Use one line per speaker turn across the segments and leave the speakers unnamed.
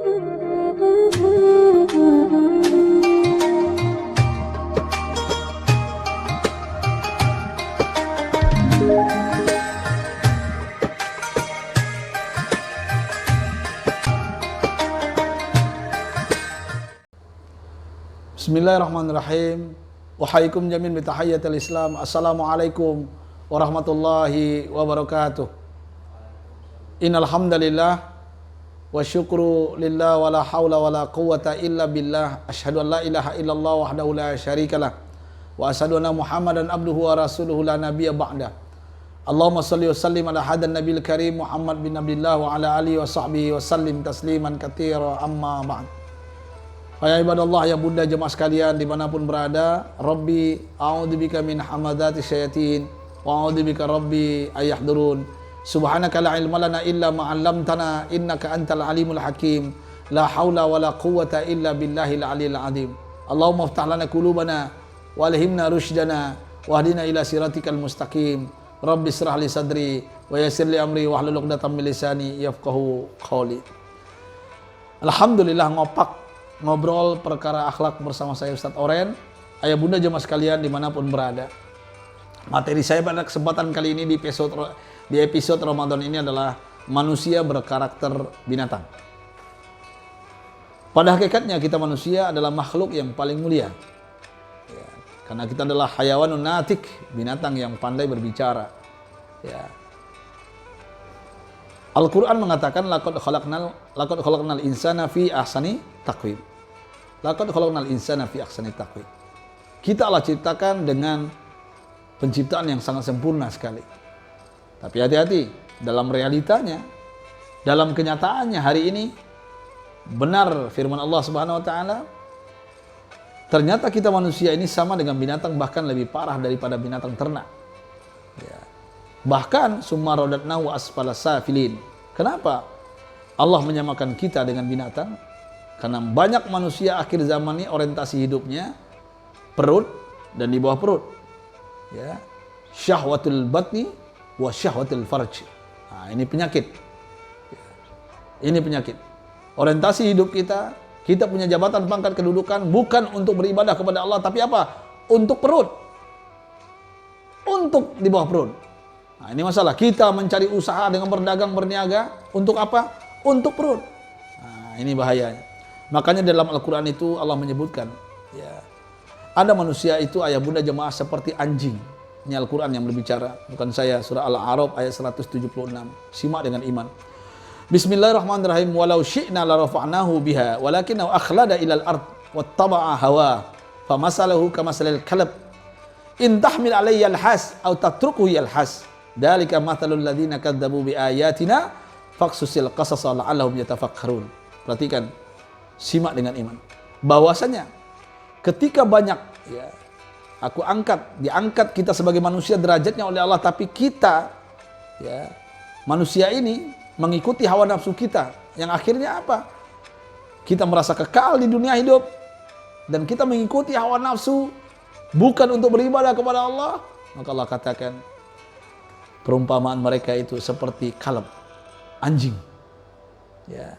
Bismillahirrahmanirrahim. Wahaikum jamin bitahayyatil Islam. Assalamualaikum warahmatullahi wabarakatuh. Innal hamdalillah wa syukru lillah wa la haula wa la quwwata illa billah. Asyhadu an la ilaha illallah wahdahu la syarikalah wa asyhadu anna Muhammadan abduhu wa rasuluhu la nabiyya ba'da. Allahumma shalli wa sallim ala hadan nabiyil karim Muhammad bin Abdullah wa ala alihi wa sahbihi wa sallim tasliman katsira amma ba'd. Ya ibadallah, ya bunda jemaah sekalian dimanapun berada, Rabbi a'udzubika min hamadati syayatin wa a'udzubika Rabbi ayahdurun. Subhanaka la ilma lana illa ma 'allamtana innaka antal alimul hakim. La haula wa la quwwata illa billahil aliyil azim. Allahumma iftah lana qulubana wa alhimna rusydana wahdina ila siratikal mustaqim. Rabbi israh li sadri wa yassir li amri wahlul 'uqdatam min lisani yafqahu qawli. Alhamdulillah, ngobrol perkara akhlak bersama saya Ustadz Oren. Ayah bunda jemaah sekalian dimanapun berada, materi saya pada kesempatan kali ini di episode Ramadan ini adalah manusia berkarakter binatang. Pada hakikatnya kita manusia adalah makhluk yang paling mulia ya, karena kita adalah hayawanun natik, binatang yang pandai berbicara ya. Al-Quran mengatakan laqad khalaqnal insana fi ahsani taqwim. Laqad khalaqnal insana fi ahsani taqwim. Kita Allah ciptakan dengan penciptaan yang sangat sempurna sekali. Tapi hati-hati, dalam realitanya, dalam kenyataannya hari ini, benar firman Allah Subhanahu wa taala, ternyata kita manusia ini sama dengan binatang, bahkan lebih parah daripada binatang ternak. Ya. Bahkan summa radatnahu asfala safilin. Kenapa Allah menyamakan kita dengan binatang? Karena banyak manusia akhir zaman ini orientasi hidupnya perut dan di bawah perut. Ya. Syahwatul batni wa syahwatul farj. Nah, ini penyakit. Ya. Ini penyakit. Orientasi hidup kita punya jabatan, pangkat, kedudukan bukan untuk beribadah kepada Allah, tapi apa? Untuk perut. Untuk di bawah perut. Nah, ini masalah. Kita mencari usaha dengan berdagang, berniaga. Untuk apa? Untuk perut. Nah, ini bahayanya. Makanya dalam Al-Quran itu Allah menyebutkan, ya, ada manusia itu ayah bunda jemaah seperti anjing. Ini Al-Quran yang berbicara, bukan saya. Surah Al-A'raf ayat 176. Simak dengan iman. Bismillahirrahmanirrahim. Walau syi'na la rafa'nahu biha walakinahu akhlada ilal ard wattaba'a hawa famasalahu kamasalil kalb in tahmil alayhi yalhas aw tatrukuhu yalhas. Dalika mathalul ladzina kadzdzabu bi ayatina faqsusil qasasa la'allahum yatafakkarun. Perhatikan, simak dengan iman. Bahwasanya ketika banyak ya, diangkat kita sebagai manusia derajatnya oleh Allah, tapi kita ya, manusia ini mengikuti hawa nafsu kita, yang akhirnya apa? Kita merasa kekal di dunia hidup dan kita mengikuti hawa nafsu bukan untuk beribadah kepada Allah. Maka Allah katakan perumpamaan mereka itu seperti kalb, anjing. Ya.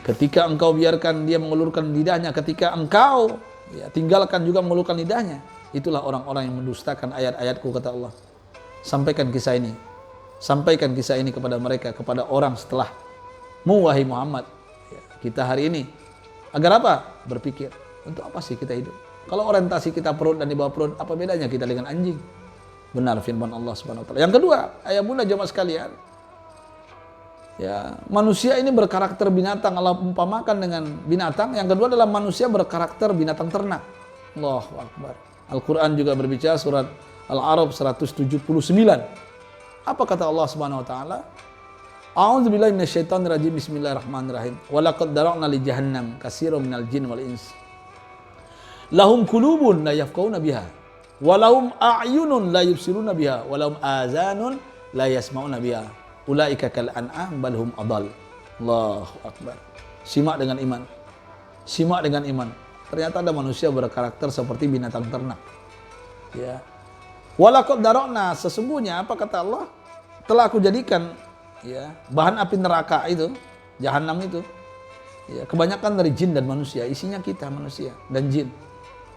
Ketika engkau biarkan dia mengulurkan lidahnya, ketika engkau ya, tinggalkan juga mengulurkan lidahnya, itulah orang-orang yang mendustakan ayat-ayatku, kata Allah. Sampaikan kisah ini kepada mereka, kepada orang setelahmu wahai Muhammad. Ya, kita hari ini agar apa? Berpikir, untuk apa sih kita hidup? Kalau orientasi kita perut dan di bawah perut, apa bedanya kita dengan anjing? Benar firman Allah Subhanahu wa taala. Yang kedua, ayah bunda jemaah sekalian, ya, manusia ini berkarakter binatang, Allah umpamakan dengan binatang. Yang kedua adalah manusia berkarakter binatang ternak. Allahu Akbar. Al-Quran juga berbicara, surat Al-A'raf 179. Apa kata Allah Subhanahu wa taala? A'udzubillahi minasyaitonirrajim. Bismillahirrahmanirrahim. Wa laqad dara'na li jahannam katsiran minal jin wal ins. Lahum qulubun la yafqahuna biha wa lahum a'yunun la yubsiruna biha wa lahum azanun la yasma'una biha. Ulaika kal an'am bal hum adall. Allahu Akbar. Simak dengan iman. Simak dengan iman. Ternyata ada manusia berkarakter seperti binatang ternak. Ya. Walaqad dara'na, sesungguhnya apa kata Allah? Telah aku jadikan ya, bahan api neraka itu Jahanam itu. Ya, kebanyakan dari jin dan manusia, isinya kita manusia dan jin.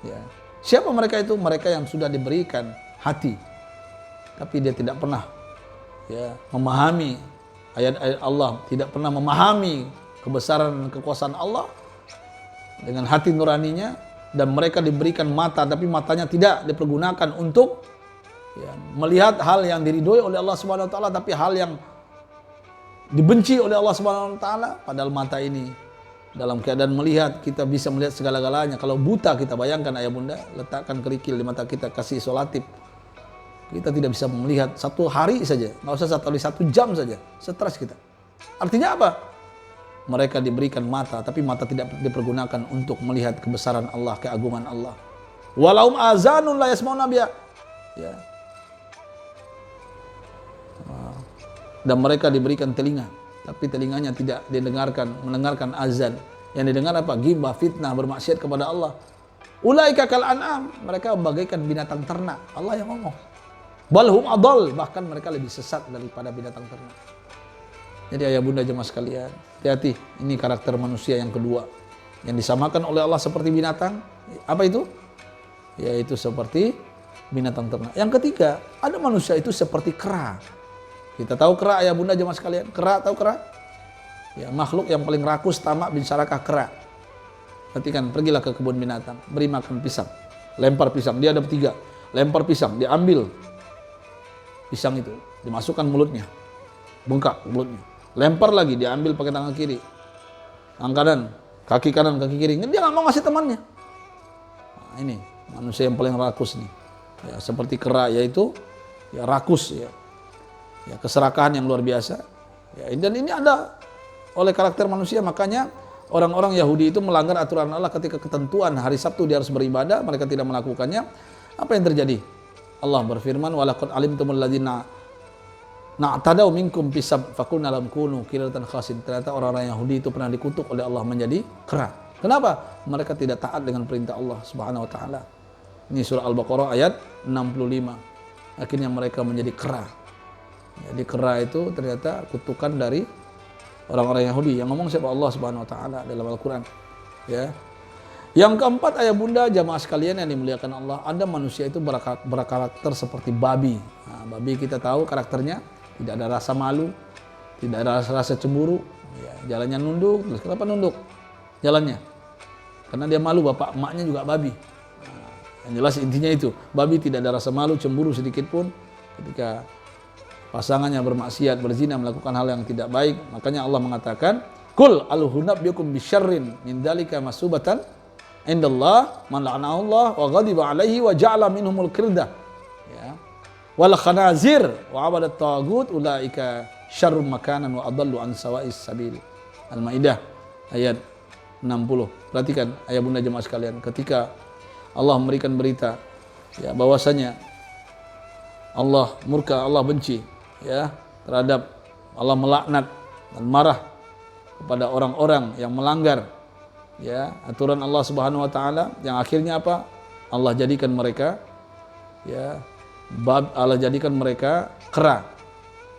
Ya. Siapa mereka itu? Mereka yang sudah diberikan hati, tapi dia tidak pernah ya memahami ayat-ayat Allah, tidak pernah memahami kebesaran dan kekuasaan Allah dengan hati nuraninya, dan mereka diberikan mata, tapi matanya tidak dipergunakan untuk ya, melihat hal yang diridhoi oleh Allah Subhanahu wa taala, tapi hal yang dibenci oleh Allah Subhanahu wa taala. Padahal mata ini dalam keadaan melihat, kita bisa melihat segala-galanya. Kalau buta, kita bayangkan ayah bunda, letakkan kerikil di mata kita, kasih isolatif, kita tidak bisa melihat 1 hari saja, nggak usah 1 jam saja, stres kita. Artinya apa? Mereka diberikan mata, tapi mata tidak dipergunakan untuk melihat kebesaran Allah, keagungan Allah. Walaum azanun la yasmauna biha. Ya. Dan mereka diberikan telinga, tapi telinganya tidak mendengarkan azan. Yang didengar apa? Ghibah, fitnah, bermaksiat kepada Allah. Ulaika kal an'am, mereka bagaikan binatang ternak. Allah yang ngomong. Balhum adall, bahkan mereka lebih sesat daripada binatang ternak. Jadi ayah bunda jemaah sekalian, hati-hati. Ini karakter manusia yang kedua, yang disamakan oleh Allah seperti binatang. Apa itu? Yaitu seperti binatang ternak. Yang ketiga, ada manusia itu seperti kera. Kita tahu kera ayah bunda jemaah sekalian. Kera, tahu kera? Ya, makhluk yang paling rakus, tamak, binsarakah kera. Perhatikan, pergilah ke kebun binatang, beri makan pisang, lempar pisang, dia ada 3, lempar pisang, diambil pisang itu, dimasukkan mulutnya, bengkak mulutnya, lempar lagi, diambil pakai tangan kiri, tangan kanan, kaki kiri, dia nggak mau ngasih temannya. Nah, ini manusia yang paling rakus nih, ya, seperti kera, yaitu ya rakus, ya, keserakahan yang luar biasa. Ya, dan ini ada oleh karakter manusia, makanya orang-orang Yahudi itu melanggar aturan Allah ketika ketentuan hari Sabtu dia harus beribadah, mereka tidak melakukannya. Apa yang terjadi? Allah berfirman, walaqad alimtumul ladzina na'tadaw minkum bisab faqulna lam kunu qiratan khasin. Ternyata orang-orang Yahudi itu pernah dikutuk oleh Allah menjadi kera. Kenapa? Mereka tidak taat dengan perintah Allah Subhanahu wa taala. Ini surah Al-Baqarah ayat 65. Akhirnya mereka menjadi kera. Jadi kera itu ternyata kutukan dari orang-orang Yahudi. Yang ngomong siapa? Allah Subhanahu wa taala dalam Al-Qur'an. Ya. Yang keempat ayah bunda jamaah sekalian yang dimuliakan Allah, ada manusia itu berkarakter seperti babi. Nah, babi kita tahu karakternya tidak ada rasa malu, tidak ada rasa cemburu, ya, jalannya nunduk. Terus kenapa nunduk jalannya? Karena dia malu, bapak emaknya juga babi. Nah, yang jelas intinya itu, babi tidak ada rasa malu, cemburu sedikit pun ketika pasangannya bermaksiat, berzina, melakukan hal yang tidak baik. Makanya Allah mengatakan, "Qul alhunabbiukum bisyarrin min dzalika masubatan indallah man la'anahu Allah wa ghadiba alaihi wa ja'ala minhumul qirdah." Ya. Wal khanazir wa 'abadat tagut ulaika syarrum makanan wa adallu an sawa'is sabil. Al-Maidah ayat 60. Perhatikan ayah bunda jemaah sekalian, ketika Allah memberikan berita ya bahwasanya Allah murka, Allah benci ya terhadap, Allah melaknat dan marah kepada orang-orang yang melanggar ya aturan Allah Subhanahu wa taala, yang akhirnya apa? Allah jadikan mereka ya Allah jadikan mereka kera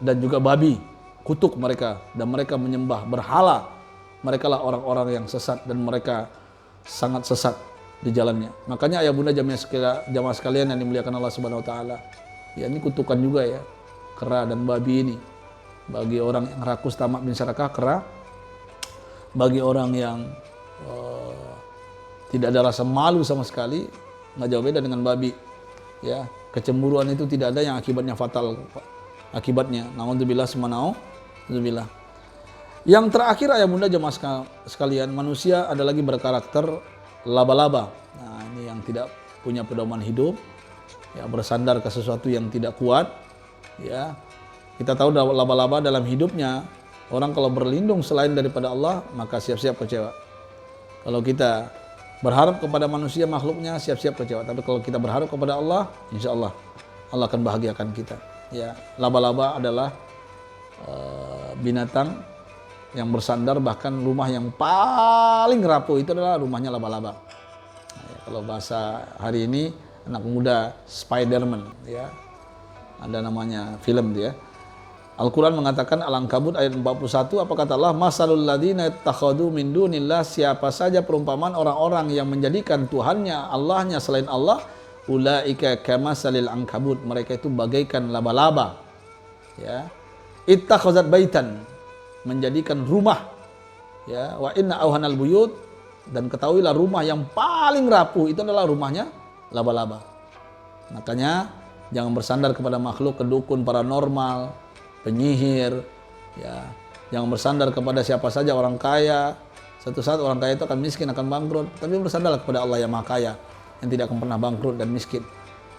dan juga babi, kutuk mereka dan mereka menyembah berhala. Mereka lah orang-orang yang sesat dan mereka sangat sesat di jalannya. Makanya ayah bunda jamaah sekalian yang dimuliakan Allah Subhanahu wa taala, ya ini kutukan juga ya, kera dan babi ini. Bagi orang yang rakus, tamak, binsarakah, kera. Bagi orang yang tidak ada rasa malu sama sekali, nggak jauh beda dengan babi. Ya, kecemburuan itu tidak ada yang akibatnya fatal. Akibatnya, naudzubillah summa naudzubillah. Yang terakhir ayah bunda jemaah sekalian, manusia ada lagi berkarakter laba-laba. Nah, ini yang tidak punya pedoman hidup, ya bersandar ke sesuatu yang tidak kuat. Ya, kita tahu laba-laba dalam hidupnya, orang kalau berlindung selain daripada Allah, maka siap-siap kecewa. Kalau kita berharap kepada manusia makhluknya, siap-siap kecewa. Tapi kalau kita berharap kepada Allah, insya Allah Allah akan bahagiakan kita. Ya, laba-laba adalah binatang yang bersandar, bahkan rumah yang paling rapuh itu adalah rumahnya laba-laba. Nah, ya, kalau bahasa hari ini anak muda Spiderman, ya ada namanya film dia. Al-Quran mengatakan Al-Ankabut ayat 41, apa kata Allah? Masalul ladina takhadu min dunillah, siapa saja perumpamaan orang-orang yang menjadikan Tuhannya, Allahnya selain Allah, ulaika kamasalil ankabut, mereka itu bagaikan laba-laba. Ya. Ittakhazat baitan, menjadikan rumah. Ya, wa inna auhanal buyut, dan ketahuilah rumah yang paling rapuh itu adalah rumahnya laba-laba. Makanya jangan bersandar kepada makhluk, kedukun, paranormal, penyihir, ya. Jangan bersandar kepada siapa saja, orang kaya. Satu saat orang kaya itu akan miskin, akan bangkrut. Tapi bersandarlah kepada Allah yang Maha Kaya, yang tidak akan pernah bangkrut dan miskin.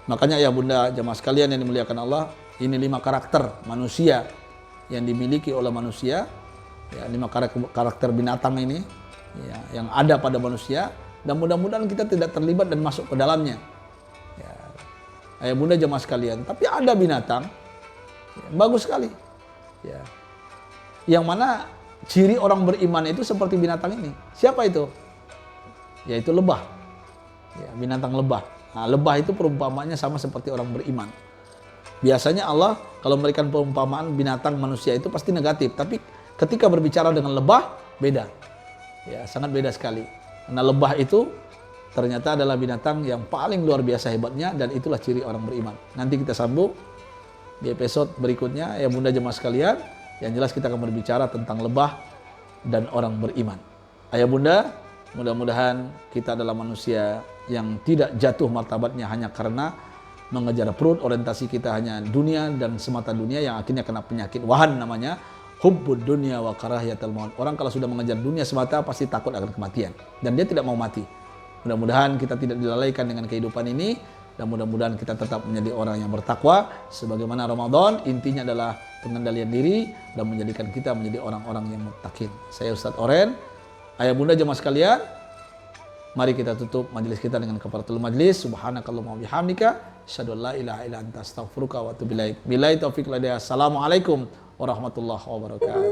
Makanya ya bunda, jemaah sekalian yang dimuliakan Allah, ini 5 karakter manusia yang dimiliki oleh manusia, ya, 5 karakter binatang ini, ya, yang ada pada manusia, dan mudah-mudahan kita tidak terlibat dan masuk ke dalamnya. Ya. Ayah bunda jemaah sekalian, tapi ada binatang bagus sekali, ya, yang mana ciri orang beriman itu seperti binatang ini. Siapa itu? Yaitu lebah, ya, binatang lebah. Nah, lebah itu perumpamaannya sama seperti orang beriman. Biasanya Allah kalau memberikan perumpamaan binatang manusia itu pasti negatif, tapi ketika berbicara dengan lebah beda, ya, sangat beda sekali. Karena lebah itu ternyata adalah binatang yang paling luar biasa hebatnya, dan itulah ciri orang beriman. Nanti kita sambung di episode berikutnya ya bunda jemaah sekalian. Yang jelas kita akan berbicara tentang lebah dan orang beriman. Ayah bunda, mudah-mudahan kita adalah manusia yang tidak jatuh martabatnya hanya karena mengejar perut, orientasi kita hanya dunia dan semata dunia, yang akhirnya kena penyakit wahan namanya hubbud dunya wa karahiyatul maut. Orang kalau sudah mengejar dunia semata pasti takut akan kematian dan dia tidak mau mati. Mudah-mudahan kita tidak dilalaikan dengan kehidupan ini, dan mudah-mudahan kita tetap menjadi orang yang bertakwa sebagaimana Ramadan intinya adalah pengendalian diri dan menjadikan kita menjadi orang-orang yang muttaqin. Saya Ustadz Oren. Ayah bunda jemaah sekalian, mari kita tutup majelis kita dengan kafaratul majlis. Subhanakallahumma wa bihamdika asyhadu an la ilaha illa anta astaghfiruka wa atubu ilaik. Billahi taufiq wal hidayah. Assalamualaikum warahmatullahi wabarakatuh.